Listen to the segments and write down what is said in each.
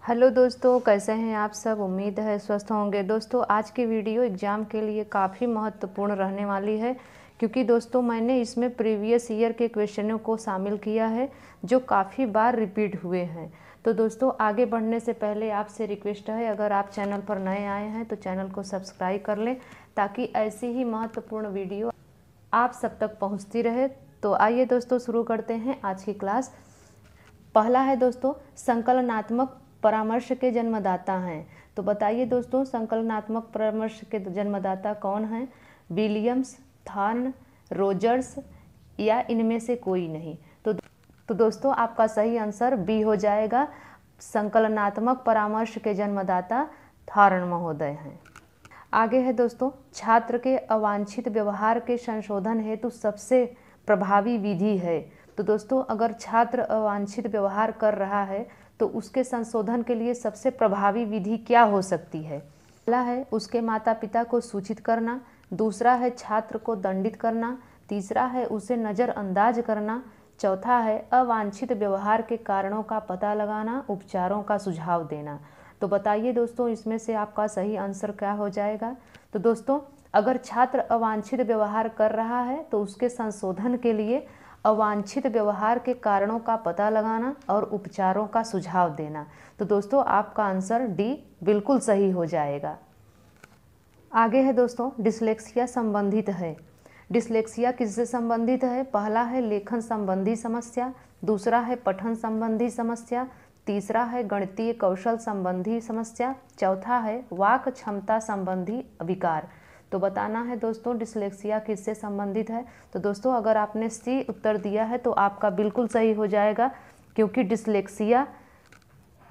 Hello दोस्तों, कैसे हैं आप सब। उम्मीद है स्वस्थ होंगे। दोस्तों आज की वीडियो एग्ज़ाम के लिए काफ़ी महत्वपूर्ण रहने वाली है, क्योंकि दोस्तों मैंने इसमें प्रीवियस ईयर के क्वेश्चनों को शामिल किया है जो काफ़ी बार रिपीट हुए हैं। तो दोस्तों आगे बढ़ने से पहले आपसे रिक्वेस्ट है, अगर आप चैनल पर नए आए हैं तो चैनल को सब्सक्राइब कर लें, ताकि ऐसी ही महत्वपूर्ण वीडियो आप सब तक पहुँचती रहे। तो आइए दोस्तों शुरू करते हैं आज की क्लास। पहला है दोस्तों, संकलनात्मक परामर्श के जन्मदाता हैं। तो बताइए दोस्तों, संकलनात्मक परामर्श के जन्मदाता कौन हैं? विलियम्स, थॉर्न, रोजर्स या इनमें से कोई नहीं? तो दोस्तों आपका सही आंसर बी हो जाएगा। संकलनात्मक परामर्श के जन्मदाता थॉर्न महोदय हैं। आगे है दोस्तों, छात्र के अवांछित व्यवहार के संशोधन हेतु सबसे प्रभावी विधि है। तो दोस्तों अगर छात्र अवांछित व्यवहार कर रहा है तो उसके संशोधन के लिए सबसे प्रभावी विधि क्या हो सकती है? पहला है उसके माता पिता को सूचित करना, दूसरा है छात्र को दंडित करना, तीसरा है उसे नज़रअंदाज करना, चौथा है अवांछित व्यवहार के कारणों का पता लगाना, उपचारों का सुझाव देना। तो बताइए दोस्तों इसमें से आपका सही आंसर क्या हो जाएगा? तो दोस्तों अगर छात्र अवांछित व्यवहार कर रहा है तो उसके संशोधन के लिए अवांछित व्यवहार के कारणों का पता लगाना और उपचारों का सुझाव देना। तो दोस्तों आपका आंसर डी बिल्कुल सही हो जाएगा। आगे है दोस्तों, डिसलेक्सिया संबंधित है। डिसलेक्सिया किससे संबंधित है? पहला है लेखन संबंधी समस्या, दूसरा है पठन संबंधी समस्या, तीसरा है गणितीय कौशल संबंधी समस्या, चौथा है वाक क्षमता संबंधी विकार। तो बताना है दोस्तों डिसलेक्सिया किससे संबंधित है। तो दोस्तों अगर आपने सी उत्तर दिया है तो आपका बिल्कुल सही हो जाएगा, क्योंकि डिसलेक्सिया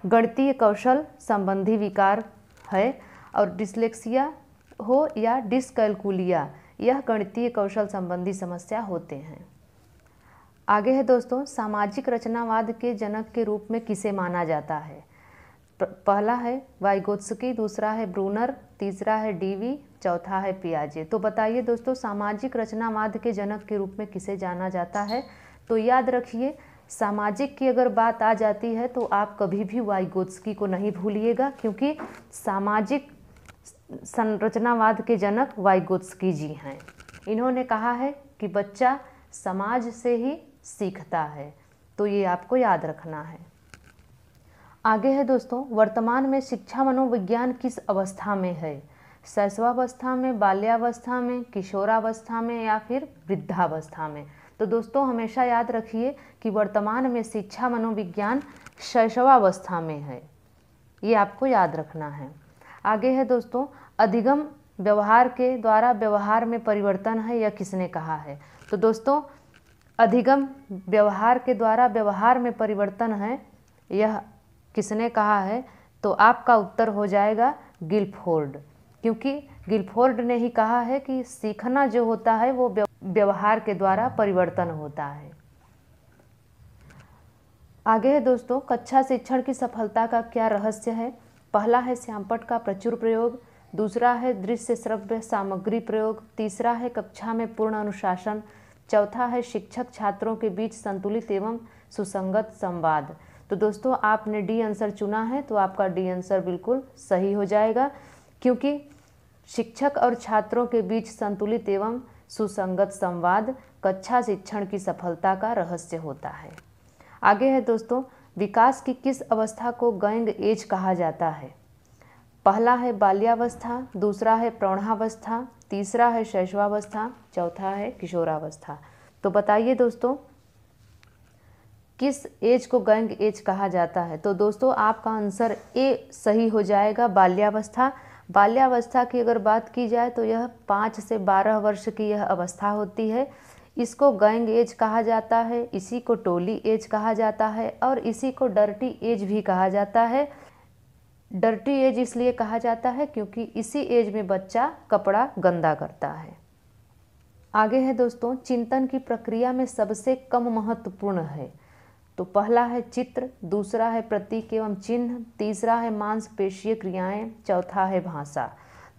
गणितीय कौशल संबंधी विकार है। और डिसलेक्सिया हो या डिसकैलकुलिया, यह गणितीय कौशल संबंधी समस्या होते हैं। आगे है दोस्तों, सामाजिक रचनावाद के जनक के रूप में किसे माना जाता है? पहला है वाइगोत्स्की, दूसरा है ब्रूनर, तीसरा है डीवी, चौथा है पियाजे। तो बताइए दोस्तों सामाजिक रचनावाद के जनक के रूप में किसे जाना जाता है? तो याद रखिए, सामाजिक की अगर बात आ जाती है तो आप कभी भी वाइगोत्स्की को नहीं भूलिएगा, क्योंकि सामाजिक संरचनावाद के जनक वाइगोत्स्की जी हैं। इन्होंने कहा है कि बच्चा समाज से ही सीखता है। तो ये आपको याद रखना है। आगे है दोस्तों, वर्तमान में शिक्षा मनोविज्ञान किस अवस्था में है? शैशवावस्था में, बाल्यावस्था में, किशोरावस्था में या फिर वृद्धावस्था में? तो दोस्तों हमेशा याद रखिए कि वर्तमान में शिक्षा मनोविज्ञान शैशवावस्था में है। ये आपको याद रखना है। आगे है दोस्तों, अधिगम व्यवहार के द्वारा व्यवहार में परिवर्तन है, यह किसने कहा है? तो दोस्तों अधिगम व्यवहार के द्वारा व्यवहार में परिवर्तन है, यह किसने कहा है? तो आपका उत्तर हो जाएगा गिलफोर्ड, क्योंकि गिलफोर्ड ने ही कहा है कि सीखना जो होता है वो व्यवहार के द्वारा परिवर्तन होता है। आगे है दोस्तों, कक्षा शिक्षण की सफलता का क्या रहस्य है? पहला है श्यामपट्ट का प्रचुर प्रयोग, दूसरा है दृश्य श्रव्य सामग्री प्रयोग, तीसरा है कक्षा में पूर्ण अनुशासन, चौथा है शिक्षक छात्रों के बीच संतुलित एवं सुसंगत संवाद। तो दोस्तों आपने डी आंसर चुना है, तो आपका डी आंसर बिल्कुल सही हो जाएगा, क्योंकि शिक्षक और छात्रों के बीच संतुलित एवं सुसंगत संवाद कक्षा शिक्षण की सफलता का रहस्य होता है। आगे है दोस्तों, विकास की किस अवस्था को गोइंग एज कहा जाता है? पहला है बाल्यावस्था, दूसरा है प्रौढ़ावस्था, तीसरा है शैशवावस्था, चौथा है किशोरावस्था। तो बताइए दोस्तों किस एज को गोइंग एज कहा जाता है? तो दोस्तों आपका आंसर ए सही हो जाएगा, बाल्यावस्था। बाल्यावस्था की अगर बात की जाए तो यह 5 से 12 वर्ष की यह अवस्था होती है। इसको गोइंग एज कहा जाता है, इसी को टोली एज कहा जाता है और इसी को डर्टी एज भी कहा जाता है। डर्टी एज इसलिए कहा जाता है क्योंकि इसी एज में बच्चा कपड़ा गंदा करता है। आगे है दोस्तों, चिंतन की प्रक्रिया में सबसे कम महत्वपूर्ण है। तो पहला है चित्र, दूसरा है प्रतीक एवं चिन्ह, तीसरा है मांसपेशीय क्रियाएं, चौथा है भाषा।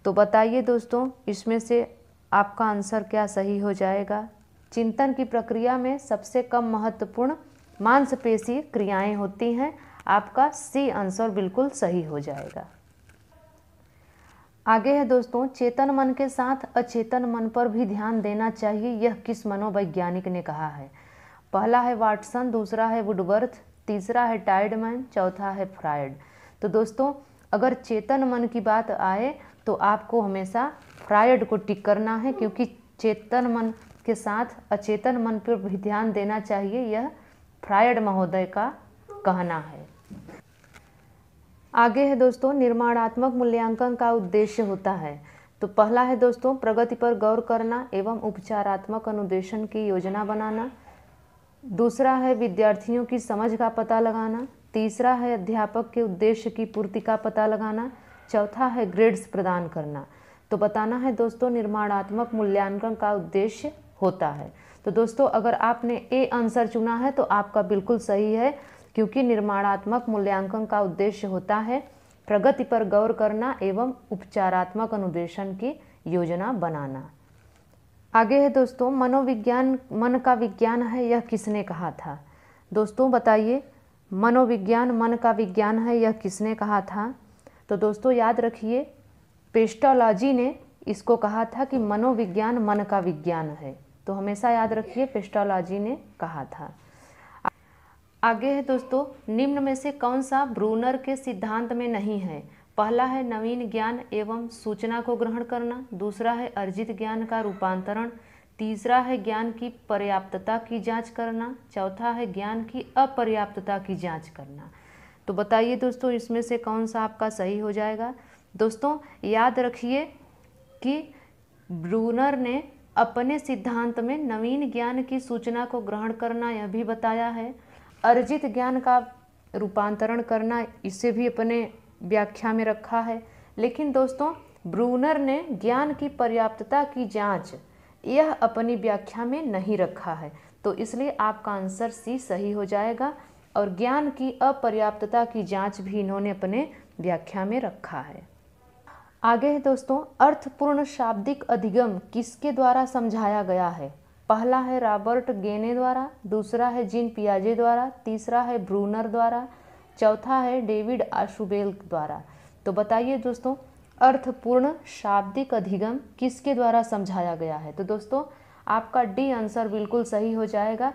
तो बताइए दोस्तों इसमें से आपका आंसर क्या सही हो जाएगा? चिंतन की प्रक्रिया में सबसे कम महत्वपूर्ण मांसपेशीय क्रियाएं होती हैं। आपका सी आंसर बिल्कुल सही हो जाएगा। आगे है दोस्तों, चेतन मन के साथ अचेतन मन पर भी ध्यान देना चाहिए, यह किस मनोवैज्ञानिक ने कहा है? पहला है वाटसन, दूसरा है वुडवर्थ, तीसरा है टाइडमैन, चौथा है फ्रायड। तो दोस्तों अगर चेतन मन की बात आए तो आपको हमेशा फ्रायड को टिक करना है, क्योंकि चेतन मन के साथ अचेतन मन पर भी ध्यान देना चाहिए, यह फ्रायड महोदय का कहना है। आगे है दोस्तों, निर्माणात्मक मूल्यांकन का उद्देश्य होता है। तो पहला है दोस्तों प्रगति पर गौर करना एवं उपचारात्मक अनुदेशन की योजना बनाना, दूसरा है विद्यार्थियों की समझ का पता लगाना, तीसरा है अध्यापक के उद्देश्य की पूर्ति का पता लगाना, चौथा है ग्रेड्स प्रदान करना। तो बताना है दोस्तों निर्माणात्मक मूल्यांकन का उद्देश्य होता है। तो दोस्तों अगर आपने ए आंसर चुना है तो आपका बिल्कुल सही है, क्योंकि निर्माणात्मक मूल्यांकन का उद्देश्य होता है प्रगति पर गौर करना एवं उपचारात्मक अनुदेशन की योजना बनाना। आगे है दोस्तों, मनोविज्ञान मन का विज्ञान है, यह किसने कहा था? दोस्तों बताइए, मनोविज्ञान मन का विज्ञान है, यह किसने कहा था? तो दोस्तों याद रखिए, पेस्टोलॉजी ने इसको कहा था कि मनोविज्ञान मन का विज्ञान है। तो हमेशा याद रखिए पेस्टोलॉजी ने कहा था। आगे है दोस्तों, निम्न में से कौन सा ब्रूनर के सिद्धांत में नहीं है? पहला है नवीन ज्ञान एवं सूचना को ग्रहण करना, दूसरा है अर्जित ज्ञान का रूपांतरण, तीसरा है ज्ञान की पर्याप्तता की जांच करना, चौथा है ज्ञान की अपर्याप्तता की जांच करना। तो बताइए दोस्तों इसमें से कौन सा आपका सही हो जाएगा? दोस्तों याद रखिए कि ब्रूनर ने अपने सिद्धांत में नवीन ज्ञान की सूचना को ग्रहण करना यह भी बताया है, अर्जित ज्ञान का रूपांतरण करना इसे भी अपने व्याख्या में रखा है, लेकिन दोस्तों ब्रूनर ने ज्ञान की पर्याप्तता की जांच यह अपनी व्याख्या में नहीं रखा है। तो इसलिए आपका आंसर सी सही हो जाएगा, और ज्ञान की अपर्याप्तता की जांच भी इन्होंने अपने व्याख्या में रखा है। आगे है दोस्तों, अर्थपूर्ण शाब्दिक अधिगम किसके द्वारा समझाया गया है? पहला है रॉबर्ट गेने द्वारा, दूसरा है जीन पियाजे द्वारा, तीसरा है ब्रूनर द्वारा, चौथा है डेविड आशुबेल द्वारा। तो बताइए दोस्तों अर्थपूर्ण शाब्दिक अधिगम किसके द्वारा समझाया गया है? तो दोस्तों आपका डी आंसर बिल्कुल सही हो जाएगा,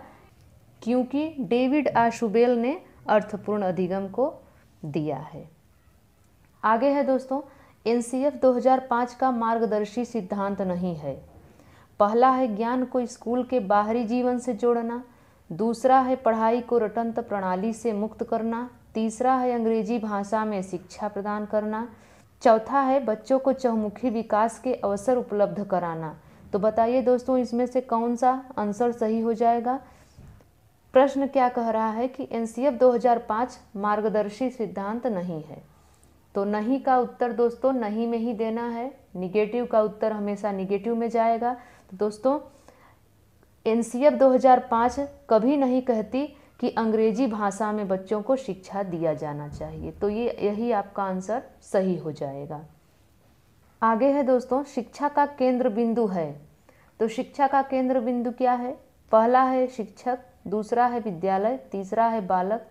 क्योंकि डेविड आशुबेल ने अर्थपूर्ण अधिगम को दिया है। आगे है दोस्तों, एनसीएफ 2005 का मार्गदर्शी सिद्धांत नहीं है। पहला है ज्ञान को स्कूल के बाहरी जीवन से जोड़ना, दूसरा है पढ़ाई को रटंत प्रणाली से मुक्त करना, तीसरा है अंग्रेजी भाषा में शिक्षा प्रदान करना, चौथा है बच्चों को चहुमुखी विकास के अवसर उपलब्ध कराना। तो बताइए दोस्तों इसमें से कौन सा आंसर सही हो जाएगा? प्रश्न क्या कह रहा है कि एनसीएफ 2005 मार्गदर्शी सिद्धांत नहीं है। तो नहीं का उत्तर दोस्तों नहीं में ही देना है, निगेटिव का उत्तर हमेशा निगेटिव में जाएगा। तो दोस्तों एनसीएफ 2005 कभी नहीं कहती कि अंग्रेजी भाषा में बच्चों को शिक्षा दिया जाना चाहिए। तो यही आपका आंसर सही हो जाएगा। आगे है दोस्तों, शिक्षा का केंद्र बिंदु है। तो शिक्षा का केंद्र बिंदु क्या है? पहला है शिक्षक, दूसरा है विद्यालय, तीसरा है बालक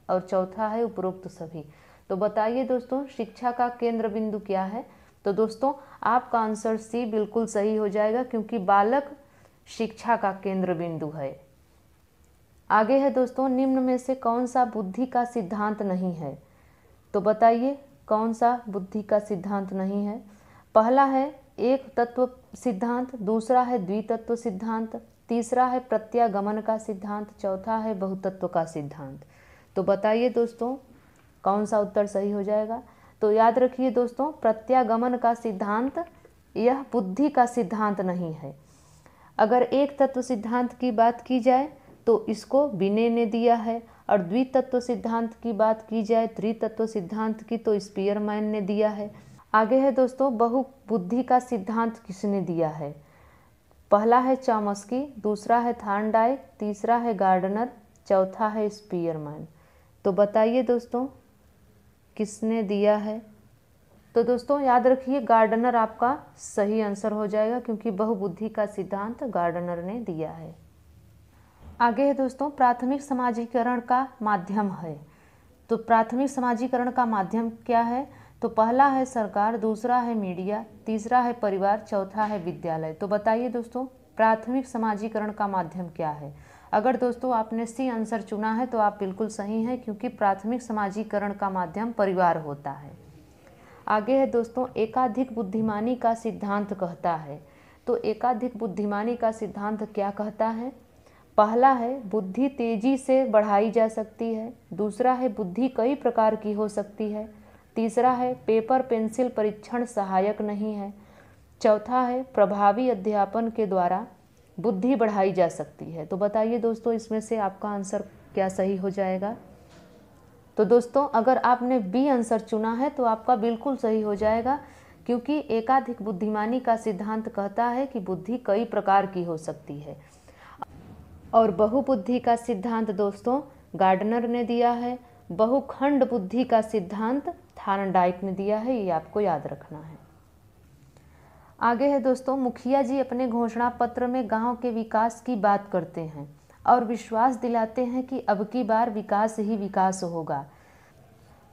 और चौथा है उपरोक्त सभी। तो बताइए दोस्तों शिक्षा का केंद्र बिंदु क्या है? तो दोस्तों आपका आंसर सी बिल्कुल सही हो जाएगा, क्योंकि बालक शिक्षा का केंद्र बिंदु है। आगे है दोस्तों, निम्न में से कौन सा बुद्धि का सिद्धांत नहीं है? तो बताइए कौन सा बुद्धि का सिद्धांत नहीं है? पहला है एक तत्व सिद्धांत, दूसरा है द्वितत्व सिद्धांत, तीसरा है प्रत्यागमन का सिद्धांत, चौथा है बहुतत्व का सिद्धांत। तो बताइए दोस्तों कौन सा उत्तर सही हो जाएगा? तो याद रखिए दोस्तों प्रत्यागमन का सिद्धांत यह बुद्धि का सिद्धांत नहीं है। अगर एक तत्व सिद्धांत की बात की जाए तो इसको बिने ने दिया है, और द्वितत्व सिद्धांत की बात की जाए त्रितत्व सिद्धांत की तो स्पीयरमैन ने दिया है। आगे है दोस्तों बहुबुद्धि का सिद्धांत किसने दिया है? पहला है चॉम्स्की, दूसरा है थॉर्नडाइक, तीसरा है गार्डनर, चौथा है स्पीयरमैन। तो बताइए दोस्तों किसने दिया है? तो दोस्तों याद रखिए गार्डनर आपका सही आंसर हो जाएगा, क्योंकि बहुबुद्धि का सिद्धांत गार्डनर ने दिया है। आगे है दोस्तों प्राथमिक समाजीकरण का माध्यम है। तो प्राथमिक समाजीकरण का माध्यम क्या है? तो पहला है सरकार, दूसरा है मीडिया, तीसरा है परिवार, चौथा है विद्यालय। तो बताइए दोस्तों, प्राथमिक समाजीकरण का माध्यम क्या है? अगर दोस्तों आपने सी आंसर चुना है तो आप बिल्कुल सही हैं, क्योंकि प्राथमिक समाजीकरण का माध्यम परिवार होता है। आगे है दोस्तों, एकाधिक बुद्धिमानी का सिद्धांत कहता है। तो एकाधिक बुद्धिमानी का सिद्धांत क्या कहता है? पहला है बुद्धि तेजी से बढ़ाई जा सकती है, दूसरा है बुद्धि कई प्रकार की हो सकती है, तीसरा है पेपर पेंसिल परीक्षण सहायक नहीं है, चौथा है प्रभावी अध्यापन के द्वारा बुद्धि बढ़ाई जा सकती है। तो बताइए दोस्तों, इसमें से आपका आंसर क्या सही हो जाएगा? तो दोस्तों अगर आपने बी आंसर चुना है तो आपका बिल्कुल सही हो जाएगा, क्योंकि एकाधिक बुद्धिमानी का सिद्धांत कहता है कि बुद्धि कई प्रकार की हो सकती है। और बहुबुद्धि का सिद्धांत दोस्तों गार्डनर ने दिया है, बहुखंड बुद्धि का सिद्धांत थार्नडाइक ने दिया है, ये आपको याद रखना है। आगे है दोस्तों, मुखिया जी अपने घोषणा पत्र में गांव के विकास की बात करते हैं और विश्वास दिलाते हैं कि अब की बार विकास ही विकास होगा।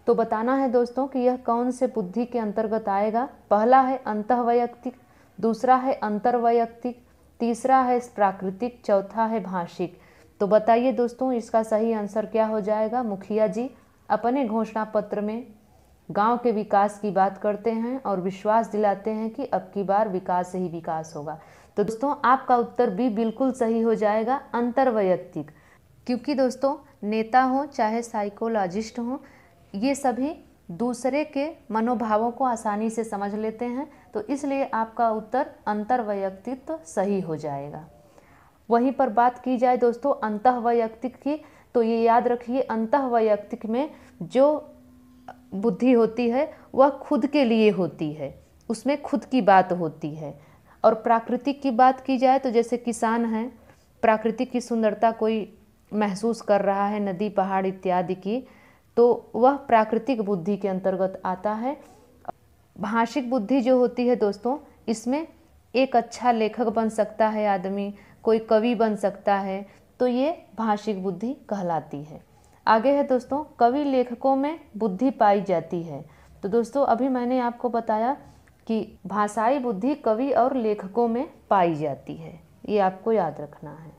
तो बताना है दोस्तों कि यह कौन से बुद्धि के अंतर्गत आएगा। पहला है अंतःवैयक्तिक, दूसरा है अंतर्वैयक्तिक, तीसरा है प्राकृतिक, चौथा है भाषिक। तो बताइए दोस्तों, इसका सही आंसर क्या हो जाएगा? मुखिया जी अपने घोषणा पत्र में गांव के विकास की बात करते हैं और विश्वास दिलाते हैं कि अब की बार विकास ही विकास होगा। तो दोस्तों आपका उत्तर भी बिल्कुल सही हो जाएगा, अंतर्वैयक्तिक। क्योंकि दोस्तों नेता हो चाहे साइकोलॉजिस्ट हो, ये सभी दूसरे के मनोभावों को आसानी से समझ लेते हैं, तो इसलिए आपका उत्तर अंतर्वैयक्तिक सही हो जाएगा। वहीं पर बात की जाए दोस्तों अंतःवैयक्तिक की, तो ये याद रखिए अंतःवैयक्तिक में जो बुद्धि होती है वह खुद के लिए होती है, उसमें खुद की बात होती है। और प्राकृतिक की बात की जाए तो जैसे किसान हैं, प्राकृतिक की सुंदरता कोई महसूस कर रहा है, नदी पहाड़ इत्यादि की, तो वह प्राकृतिक बुद्धि के अंतर्गत आता है। भाषिक बुद्धि जो होती है दोस्तों, इसमें एक अच्छा लेखक बन सकता है आदमी, कोई कवि बन सकता है, तो ये भाषिक बुद्धि कहलाती है। आगे है दोस्तों, कवि लेखकों में बुद्धि पाई जाती है। तो दोस्तों अभी मैंने आपको बताया कि भाषाई बुद्धि कवि और लेखकों में पाई जाती है, ये आपको याद रखना है।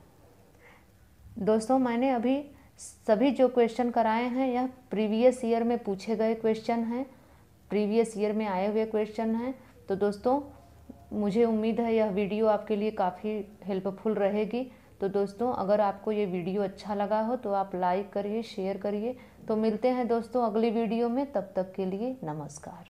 दोस्तों मैंने अभी सभी जो क्वेश्चन कराए हैं यह प्रीवियस ईयर में पूछे गए क्वेश्चन हैं, प्रीवियस ईयर में आए हुए क्वेश्चन हैं। तो दोस्तों मुझे उम्मीद है यह वीडियो आपके लिए काफ़ी हेल्पफुल रहेगी। तो दोस्तों अगर आपको ये वीडियो अच्छा लगा हो तो आप लाइक करिए, शेयर करिए। तो मिलते हैं दोस्तों अगली वीडियो में, तब तक के लिए नमस्कार।